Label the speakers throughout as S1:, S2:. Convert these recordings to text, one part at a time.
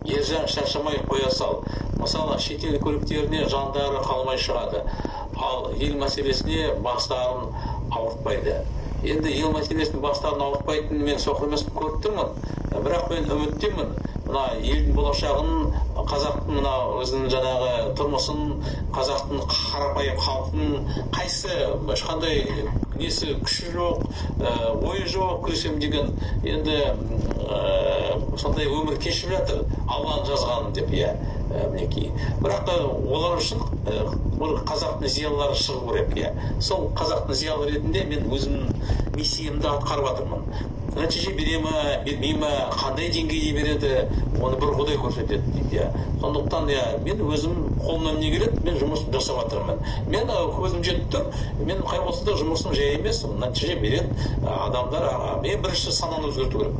S1: ержан шаршамай қоя сал. Мысалы, шетел көліктеріне жандары қалмай шығады. Ал ел мәселесіне бастарын ауыртпайды. Енді ел мәселесінің бастарын ауыртпайтынын мен соқыр емеспін, көріп тұрмын. Бірақ мен үміттемін. Мына елдің болашағын, қазақтың мына өзінің жаңағы тұрмысын, қазақтың қарапайым халқын қайсы ешқандай несі күші жоқ, ойы жоқ күресем деген енді сондай өмір кешіп жатыр, Алланың жазғанын деп, мінекей. Бірақ олар үшін қазақтың зиялылары шығу керек, Сол қазақтың зиялы ретінде мен өзімнің миссиямды атқарып жатырмын. Нәтиже бере ме, бермей ме, қандай деңгейде береді, оны бір Құдай көрсетеді дейді. Сондықтан мен өзім қолымнан не келеді, мен жұмыс жасап жатырмын. Мен көзім жетіп тұр, мен қай болса да жұмысым жай емес, нәтиже береді. Адамдар, мен бірінші сананы өзгерту керек.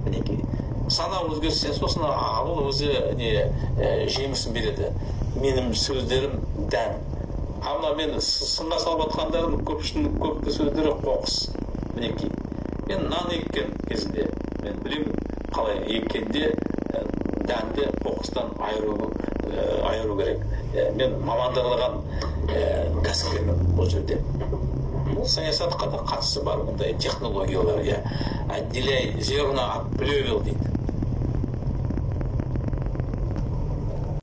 S1: Мінекей. Сана өзгерсе, сосын ол өзі жемісін береді. Менің сөздерім дән. Амна мен сынға салып жатқандарым көпті сөздері қоқыс. Мінекей. Мен нан еккен кезінде, мен білемін, қалай еккенде дәнді қоқыстан айыру керек. Мен мамандырылған кәсіпкермін бұл жерде. Саясатқа да қатысы бар, мұндай технологиялар. Отделяй зерна от плевел дейді.